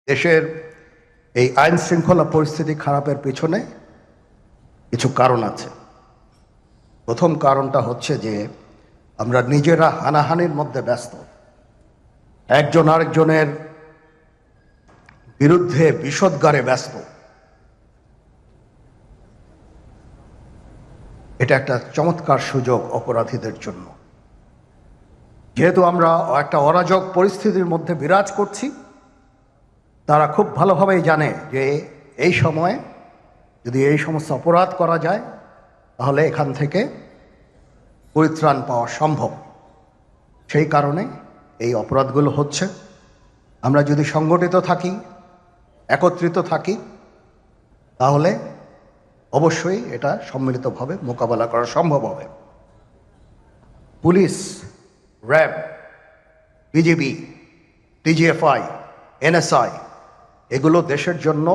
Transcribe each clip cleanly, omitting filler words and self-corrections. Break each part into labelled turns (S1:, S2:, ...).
S1: দেশের এই আইন শৃঙ্খলা পরিস্থিতি খারাপের পেছনে কিছু কারণ আছে। প্রথম কারণটা হচ্ছে যে আমরা নিজেরা হানাহানির মধ্যে ব্যস্ত, একজন আরেকজনের বিরুদ্ধে বিষোদ্গারে ব্যস্ত। এটা একটা চমৎকার সুযোগ অপরাধীদের জন্য। যেহেতু আমরা একটা অরাজক পরিস্থিতির মধ্যে বিরাজ করছি, তারা খুব ভালোভাবেই জানে যে এই সময়ে যদি এই সমস্ত অপরাধ করা যায় তাহলে এখান থেকে পরিত্রাণ পাওয়া সম্ভব। সেই কারণে এই অপরাধগুলো হচ্ছে। আমরা যদি সংগঠিত থাকি, একত্রিত থাকি, তাহলে অবশ্যই এটা সম্মিলিতভাবে মোকাবেলা করা সম্ভব হবে। Police, RAB, BGB, DGFI, NSI এগুলো দেশের জন্য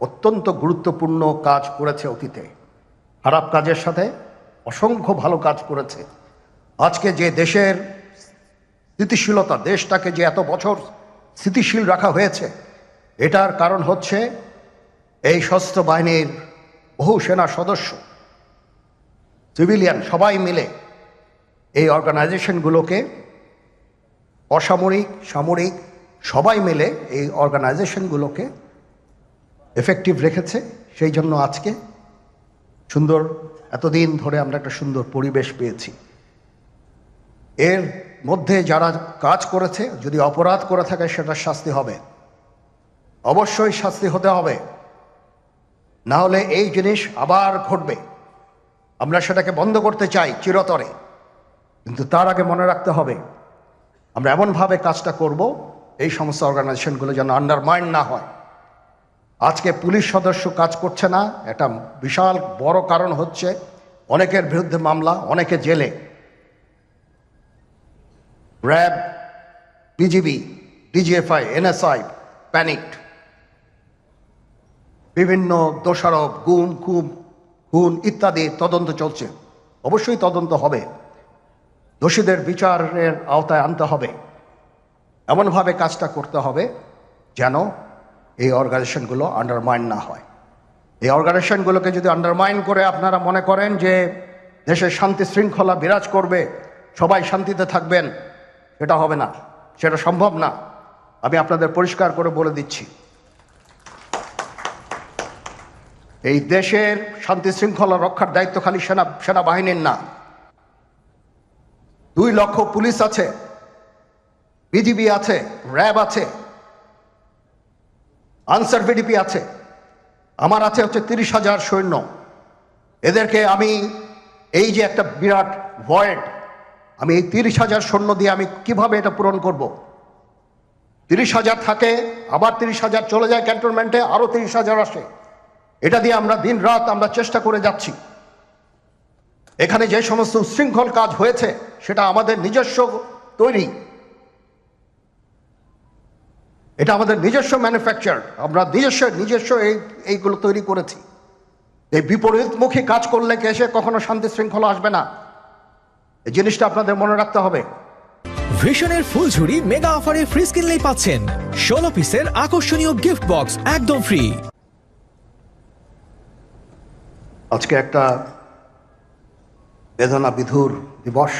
S1: অত্যন্ত গুরুত্বপূর্ণ কাজ করেছে অতীতে। খারাপ কাজের সাথে অসংখ্য ভালো কাজ করেছে। আজকে যে দেশের স্থিতিশীলতা, দেশটাকে যে এত বছর স্থিতিশীল রাখা হয়েছে, এটার কারণ হচ্ছে এই সশস্ত্র বাহিনীর বহু সেনা সদস্য, সিভিলিয়ান সবাই মিলে এই অর্গানাইজেশনগুলোকে, অসামরিক, সামরিক সবাই মিলে এই অর্গানাইজেশনগুলোকে এফেক্টিভ রেখেছে। সেই জন্য আজকে সুন্দর, এতদিন ধরে আমরা একটা সুন্দর পরিবেশ পেয়েছি। এর মধ্যে যারা কাজ করেছে, যদি অপরাধ করে থাকে সেটার শাস্তি হবে, অবশ্যই শাস্তি হতে হবে, না হলে এই জিনিস আবার ঘটবে। আমরা সেটাকে বন্ধ করতে চাই চিরতরে, কিন্তু তার আগে মনে রাখতে হবে আমরা এমনভাবে কাজটা করব এই সমস্ত অর্গানাইজেশনগুলো যেন আন্ডারমাইন না হয়। আজকে পুলিশ সদস্য কাজ করছে না, একটা বিশাল বড় কারণ হচ্ছে অনেকের বিরুদ্ধে মামলা, অনেকে জেলে। RAB, BGB, DGFI, NSI panicked. বিভিন্ন দোষারোপ, গুম, খুন ইত্যাদি তদন্ত চলছে। অবশ্যই তদন্ত হবে, দোষীদের বিচারের আওতায় আনতে হবে। এমনভাবে কাজটা করতে হবে যেন এই অর্গানাইজেশনগুলো আন্ডারমাইন না হয়। এই অর্গানাইজেশনগুলোকে যদি আন্ডারমাইন করে আপনারা মনে করেন যে দেশের শান্তি শৃঙ্খলা বিরাজ করবে, সবাই শান্তিতে থাকবেন, সেটা হবে না, সেটা সম্ভব না। আমি আপনাদের পরিষ্কার করে বলে দিচ্ছি, এই দেশের শান্তি শৃঙ্খলা রক্ষার দায়িত্ব খালি সেনাবাহিনীর না। 2 লক্ষ পুলিশ আছে, বিজিবি আছে, র্যাব আছে, আনসার ভিডিপি আছে, আমার আছে হচ্ছে 30,000 সৈন্য। এদেরকে আমি এই যে একটা বিরাট ভয়েড, আমি এই 30,000 সৈন্য দিয়ে আমি কিভাবে এটা পূরণ করব? 30,000 থাকে, আবার 30,000 চলে যায় ক্যান্টনমেন্টে, আরো 30,000 আসে। এটা দিয়ে আমরা দিন রাত আমরা চেষ্টা করে যাচ্ছি। এখানে যে সমস্ত উচ্ছৃঙ্খল কাজ হয়েছে সেটা আমাদের নিজস্ব তৈরি, এটা আমাদের নিজস্ব ম্যানুফ্যাকচার, আমরা নিজস্ব এইগুলো তৈরি করেছি। এই বিপরীতমুখী কাজ করলে এসে কখনো শান্তি শৃঙ্খলা আসবে না, এই জিনিসটা আপনাদের মনে রাখতে হবে।
S2: ভিশনের ফুলঝুরি মেগা অফারে ফ্রিজ কিনলেই পাচ্ছেন 16 পিসের আকর্ষণীয় গিফট বক্স একদম ফ্রি।
S1: আজকে একটা বেদনা বিধুর দিবস।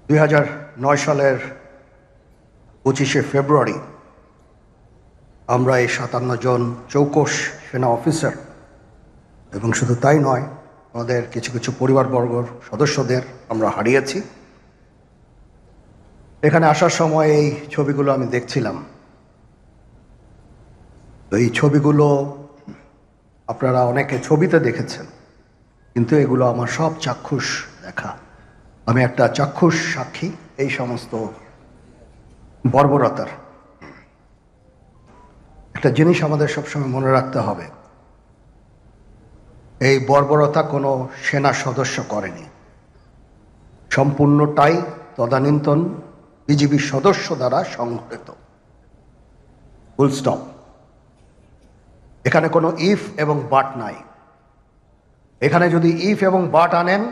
S1: 2009 সালের 25শে ফেব্রুয়ারি আমরা এই 57 জন চৌকস সেনা অফিসার, এবং শুধু তাই নয়, আমাদের কিছু কিছু পরিবারবর্গর সদস্যদের আমরা হারিয়েছি। এখানে আসার সময় এই ছবিগুলো আমি দেখছিলাম। তো এই ছবিগুলো আপনারা অনেকে ছবিতে দেখেছেন, কিন্তু এগুলো আমার সব চাক্ষুষ দেখা। আমি একটা চাক্ষুষ সাক্ষী এই সমস্ত বর্বরতার। একটা জিনিস আমাদের সবসময় মনে রাখতে হবে, এই বর্বরতা কোনো সেনা সদস্য করেনি, সম্পূর্ণটাই তদানীন্তন বিজিবি সদস্য দ্বারা সংঘটিত। Full stop. এখানে কোনো ইফ এবং বাট নাই। এখানে যদি ইফ এবং বাট আনেন,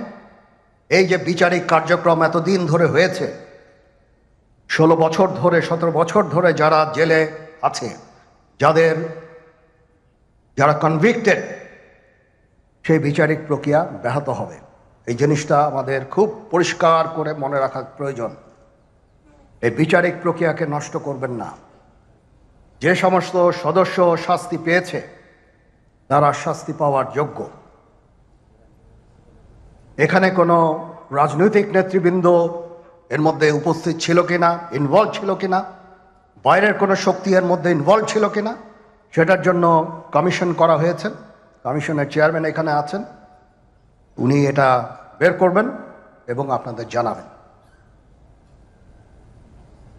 S1: এই যে বিচারিক কার্যক্রম এতদিন ধরে হয়েছে, 16 বছর ধরে, 17 বছর ধরে যারা জেলে আছে, যারা কনভিক্টেড, সেই বিচারিক প্রক্রিয়া ব্যাহত হবে। এই জিনিসটা আমাদের খুব পরিষ্কার করে মনে রাখা প্রয়োজন। এই বিচারিক প্রক্রিয়াকে নষ্ট করবেন না। যে সমস্ত সদস্য শাস্তি পেয়েছে তারা শাস্তি পাওয়ার যোগ্য। এখানে কোনো রাজনৈতিক নেতৃবৃন্দ এর মধ্যে উপস্থিত ছিল কিনা, ইনভলভ ছিল কিনা, বাইরের কোনো শক্তি এর মধ্যে ইনভলভ ছিল কিনা, সেটার জন্য কমিশন করা হয়েছে। কমিশনের চেয়ারম্যান এখানে আছেন, উনি এটা বের করবেন এবং আপনাদের জানাবেন।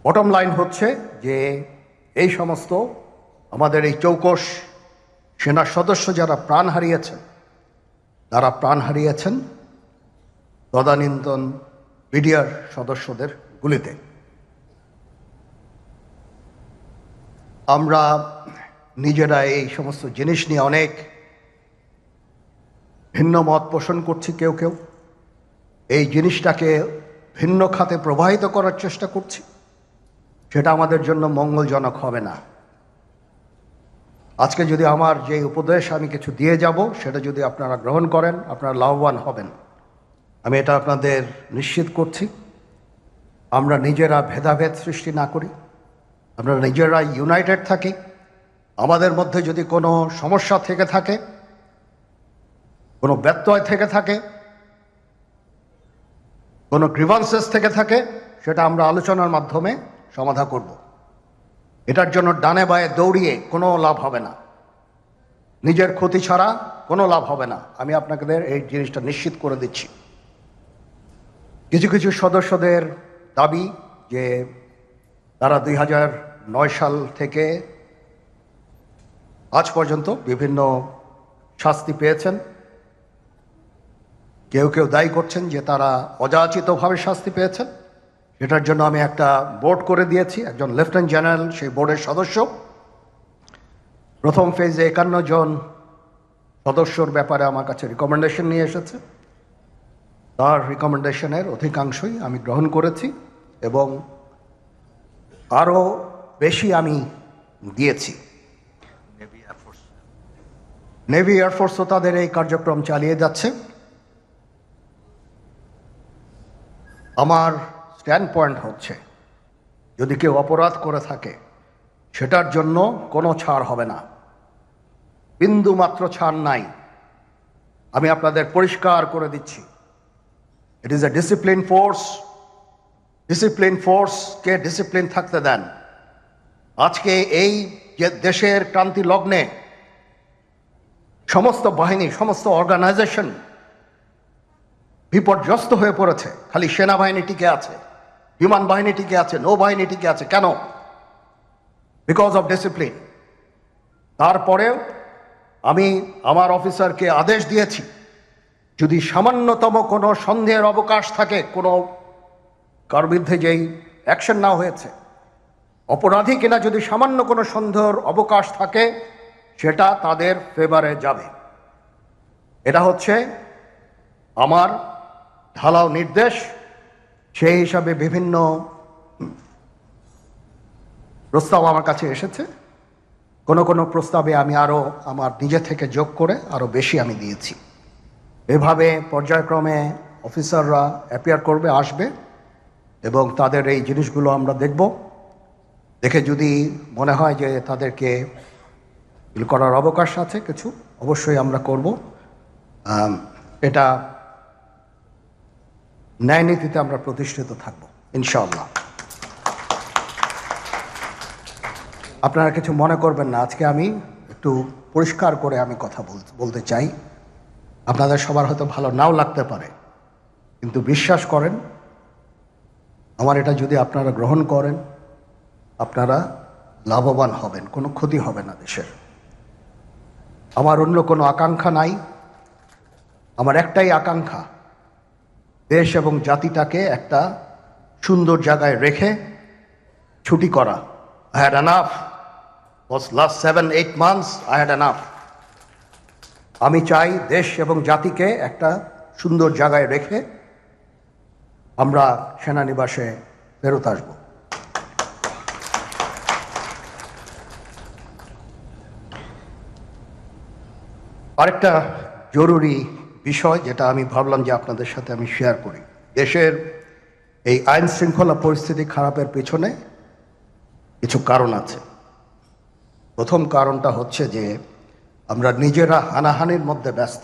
S1: বটম লাইন হচ্ছে যে এই সমস্ত আমাদের এই চৌকস সেনা সদস্য যারা প্রাণ হারিয়েছেন, তারা প্রাণ হারিয়েছেন তদানীন্তন বিডিআর সদস্যদের গুলিতে। আমরা নিজেরা এই সমস্ত জিনিস নিয়ে অনেক ভিন্ন মত পোষণ করছি। কেউ কেউ এই জিনিসটাকে ভিন্ন খাতে প্রবাহিত করার চেষ্টা করছি। সেটা আমাদের জন্য মঙ্গলজনক হবে না। আজকে যদি আমার যে উপদেশ আমি কিছু দিয়ে যাব, সেটা যদি আপনারা গ্রহণ করেন, আপনারা লাভবান হবেন, আমি এটা আপনাদের নিশ্চিত করছি। আমরা নিজেরা ভেদাভেদ সৃষ্টি না করি, আমরা নিজেরা ইউনাইটেড থাকি। আমাদের মধ্যে যদি কোনো সমস্যা থেকে থাকে, কোনো ব্যত্যয় থেকে থাকে, কোনো গ্রিভান্সেস থেকে থাকে, সেটা আমরা আলোচনার মাধ্যমে সমাধান করব। এটার জন্য ডানে বায়ে দৌড়িয়ে কোনো লাভ হবে না, নিজের ক্ষতি ছাড়া কোনো লাভ হবে না। আমি আপনাদের এই জিনিসটা নিশ্চিত করে দিচ্ছি। কিছু কিছু সদস্যদের দাবি যে তারা 2009 সাল থেকে আজ পর্যন্ত বিভিন্ন শাস্তি পেয়েছেন। কেউ কেউ দায়ী করছেন যে তারা অযাচিতভাবে শাস্তি পেয়েছেন। সেটার জন্য আমি একটা বোর্ড করে দিয়েছি, একজন লেফটেন্যান্ট জেনারেল সেই বোর্ডের সদস্য। প্রথম ফেজে 51 জন সদস্যর ব্যাপারে আমার কাছে রিকমেন্ডেশন নিয়ে এসেছে। তার রিকমেন্ডেশনের অধিকাংশই আমি গ্রহণ করেছি এবং আরও বেশি আমি দিয়েছি। নেভি এয়ারফোর্সও তাদের এই কার্যক্রম চালিয়ে যাচ্ছে। আমার স্ট্যান্ড পয়েন্ট হচ্ছে, যদি কেউ অপরাধ করে থাকে সেটার জন্য কোনো ছাড় হবে না, বিন্দু মাত্র ছাড় নাই। আমি আপনাদের পরিষ্কার করে দিচ্ছি, it is a discipline force. Discipline ফোর্সকে ডিসিপ্লিন থাকতে দেন। আজকে এই যে দেশের ক্রান্তি লগ্নে সমস্ত বাহিনী, সমস্ত অর্গানাইজেশন বিপর্যস্ত হয়ে পড়েছে। খালি সেনাবাহিনী টিকে আছে, বিমান বাহিনী টিকে আছে, নৌবাহিনী টিকে আছে। কেন? Because of discipline. তারপরেও আমি আমার অফিসারকে আদেশ দিয়েছি, যদি সামান্যতম কোনো সন্দেহের অবকাশ থাকে, কোনো কার বিরুদ্ধে যেই অ্যাকশন নেওয়া হয়েছে, অপরাধী কিনা যদি সামান্য কোনো সন্দেহের অবকাশ থাকে, সেটা তাদের ফেভারে যাবে। এটা হচ্ছে আমার ঢালাও নির্দেশ। সেই হিসাবে বিভিন্ন প্রস্তাব আমার কাছে এসেছে। কোনো কোনো প্রস্তাবে আমি আরও আমার নিজে থেকে যোগ করে আরও বেশি আমি দিয়েছি। এভাবে পর্যায়ক্রমে অফিসাররা অ্যাপিয়ার করবে, আসবে, এবং তাদের এই জিনিসগুলো আমরা দেখব। দেখে যদি মনে হয় যে তাদেরকে করার অবকাশ আছে কিছু, অবশ্যই আমরা করব। এটা ন্যায় নীতিতে আমরা প্রতিষ্ঠিত থাকব ইনশাআল্লাহ। আপনারা কিছু মনে করবেন না, আজকে আমি একটু পরিষ্কার করে আমি কথা বলতে চাই। আপনাদের সবার হয়তো ভালো নাও লাগতে পারে, কিন্তু বিশ্বাস করেন, আমার এটা যদি আপনারা গ্রহণ করেন, আপনারা লাভবান হবেন, কোনো ক্ষতি হবে না দেশের। আমার অন্য কোনো আকাঙ্ক্ষা নাই। আমার একটাই আকাঙ্ক্ষা, দেশ এবং জাতিটাকে একটা সুন্দর জায়গায় রেখে ছুটি করা। I had enough. Was last 7-8 months I had enough. আমি চাই দেশ এবং জাতিকে একটা সুন্দর জায়গায় রেখে আমরা সেনানিবাসে ফেরত আসব। আরেকটা জরুরি বিষয় যেটা আমি ভাবলাম যে আপনাদের সাথে আমি শেয়ার করি। দেশের এই আইন শৃঙ্খলা পরিস্থিতি খারাপের পেছনে কিছু কারণ আছে। প্রথম কারণটা হচ্ছে যে আমরা নিজেরা হানাহানির মধ্যে ব্যস্ত,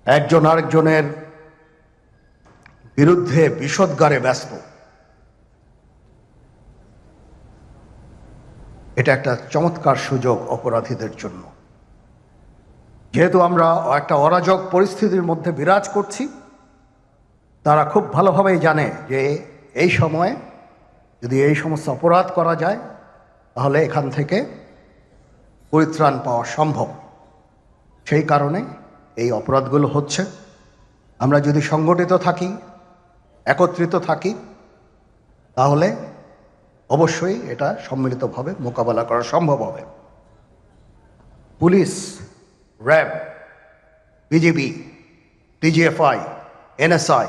S1: একজন আরেকজনের বিরুদ্ধে বিষোদ্গারে ব্যস্ত। এটা একটা চমৎকার সুযোগ অপরাধীদের জন্য। যেহেতু আমরা একটা অরাজক পরিস্থিতির মধ্যে বিরাজ করছি, তারা খুব ভালোভাবেই জানে যে এই সময়ে যদি এই সমস্ত অপরাধ করা যায় তাহলে এখান থেকে পরিত্রাণ পাওয়া সম্ভব। সেই কারণে এই অপরাধগুলো হচ্ছে। আমরা যদি সংগঠিত থাকি, একত্রিত থাকি, তাহলে অবশ্যই এটা সম্মিলিতভাবে মোকাবেলা করা সম্ভব হবে। Police, RAB, BGB, DGFI, NSI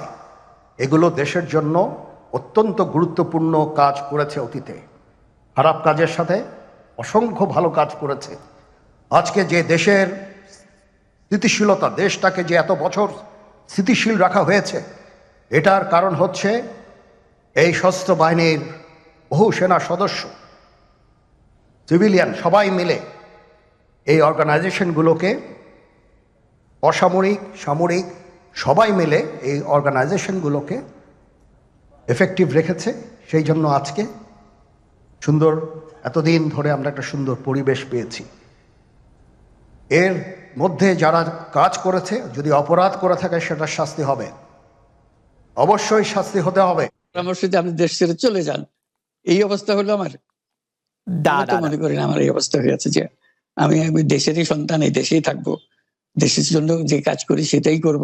S1: এগুলো দেশের জন্য অত্যন্ত গুরুত্বপূর্ণ কাজ করেছে অতীতে। খারাপ কাজের সাথে অসংখ্য ভালো কাজ করেছে। আজকে যে দেশের স্থিতিশীলতা, দেশটাকে যে এত বছর স্থিতিশীল রাখা হয়েছে, এটার কারণ হচ্ছে এই সশস্ত্র বাহিনীর বহু সেনা সদস্য, সিভিলিয়ান সবাই মিলে এই অর্গানাইজেশনগুলোকে, অসামরিক, সামরিক সবাই মিলে এই অর্গানাইজেশনগুলোকে এফেক্টিভ রেখেছে। সেই জন্য আজকে সুন্দর, এতদিন ধরে আমরা একটা সুন্দর পরিবেশ পেয়েছি। এর মধ্যে যারা কাজ করেছে, যদি অপরাধ করে থাকে সেটা শাস্তি হবে, অবশ্যই শাস্তি হতে হবে।
S3: পরামর্শতে আপনি দেশ ছেড়ে চলে যান, এই অবস্থা হলো আমার। আমি তো মনে করি না আমার এই অবস্থা হয়েছে যে আমি দেশেরই সন্তান, এই দেশেই থাকবো, দেশের জন্য যে কাজ করি সেটাই করব,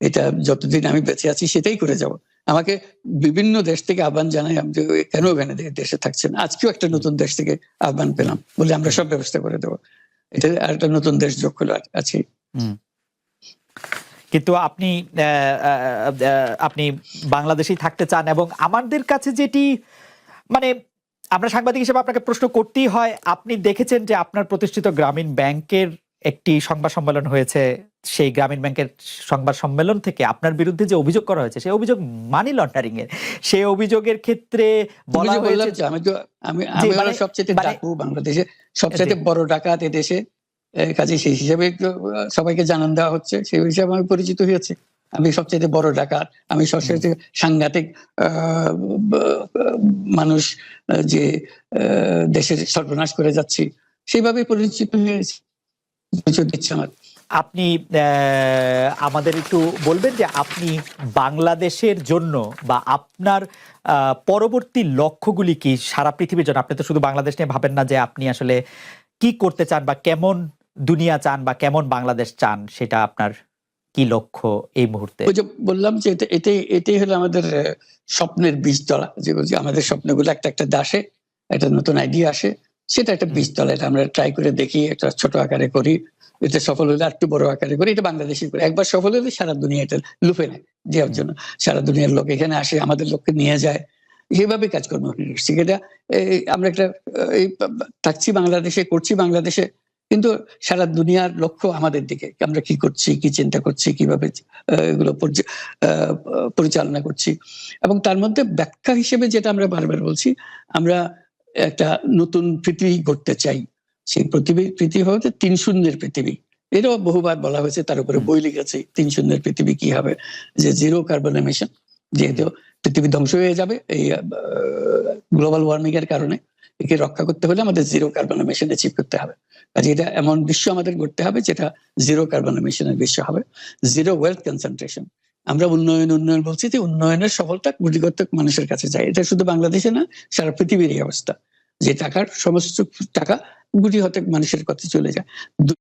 S3: এটা যতদিন আমি বেঁচে আছি সেটাই করে যাব। আমাকে বিভিন্ন দেশ থেকে আহ্বান জানাই, আমি কেন ওখানে দেশে থাকছেন। আজকেও একটা নতুন দেশ থেকে আহ্বান পেলাম, বলে আমরা সব ব্যবস্থা করে দেবো। এটা আর একটা নতুন দেশ যোগ হলো আছে।
S4: কিন্তু আপনি আপনি বাংলাদেশেই থাকতে চান, এবং আমাদের কাছে যেটি মানে আমরা সাংবাদিক হিসেবে আপনাকে প্রশ্ন করতেই হয়। আপনি দেখেছেন যে আপনার প্রতিষ্ঠিত গ্রামীণ ব্যাংকের একটি সংবাদ সম্মেলন হয়েছে, সেই গ্রামীণ ব্যাংকের সংবাদ সম্মেলন থেকে আপনার বিরুদ্ধে যে অভিযোগ করা হয়েছে সেই অভিযোগ মানি লন্ডারিং এর। সেই অভিযোগের ক্ষেত্রে বলা হয়েছে
S3: আমি সবচেয়ে ডাকু বাংলাদেশে সবচেয়ে বড় ডাকাত এদেশে, কাজে সেই হিসাবে সবাইকে জানান দেওয়া হচ্ছে, সেই হিসাবে আমি পরিচিত হয়েছে। আমি সবচেয়ে বড় ডাকাত, আমি সবচেয়ে সাংঘাতিক মানুষ, যে দেশের সর্বনাশ করে যাচ্ছি, সেইভাবে পরিচিত হয়েছে।
S4: আপনি আমাদের একটু বলবেন যে আপনি বাংলাদেশের জন্য বা আপনার পরবর্তী লক্ষ্যগুলি কি সারা পৃথিবীর জন্য? আপনি তো শুধু বাংলাদেশ নিয়ে ভাবেন না, যে আপনি আসলে কি করতে চান বা কেমন দুনিয়া চান বা কেমন বাংলাদেশ চান, সেটা আপনার কি লক্ষ্য এই মুহূর্তে?
S3: ওই যে বললাম যে এটাই হলো আমাদের স্বপ্নের বীজতলা। যে আমাদের স্বপ্নগুলো একটা একটা দাসে একটা নতুন আইডিয়া আসে, সেটা একটা বীজতলা। এটা আমরা ট্রাই করে দেখি, একটা ছোট আকারে করি, এটা সফল হলে একটু বড় আকারে করি। এটা বাংলাদেশি করে একবার সফল হলে সারা দুনিয়া এটা লুফে নেয় দেওয়ার জন্য। সারা দুনিয়ার লোক এখানে আসে, আমাদের লোককে নিয়ে যায়, সেইভাবে কাজকর্ম করছি। এটা আমরা একটা থাকছি বাংলাদেশে, করছি বাংলাদেশে, কিন্তু সারা দুনিয়ার লক্ষ্য আমাদের দিকে। আমরা কি করছি, কি চিন্তা করছি, কিভাবে এগুলো পরিচালনা করছি। এবং তার মধ্যে ব্যাখ্যা হিসেবে যেটা আমরা বারবার বলছি, আমরা একটা নতুন পৃথিবী গড়তে চাই। সেই পৃথিবী হচ্ছে ৩ শূন্যের পৃথিবী। এটাও বহুবার বলা হয়েছে, তার উপরে বই লিখেছে ৩ শূন্যের পৃথিবী কি হবে, যে জিরো কার্বন এমিশন। যেহেতু পৃথিবী ধ্বংস হয়ে যাবে এই গ্লোবাল ওয়ার্মিং এর কারণে, একে রক্ষা করতে হলে আমাদের জিরো কার্বন এমিশন অ্যাচিভ করতে হবে। কাজে এটা এমন বিশ্ব আমাদের গড়তে হবে যেটা জিরো কার্বন এমিশনের বিশ্ব হবে। Zero wealth concentration. আমরা উন্নয়ন বলছি, যে উন্নয়নের সফলতা গুটিগত মানুষের কাছে যায়। এটা শুধু বাংলাদেশে না, সারা পৃথিবীর এই অবস্থা, যে টাকার সমস্ত টাকা গুটি হতে মানুষের কাছে চলে যায়।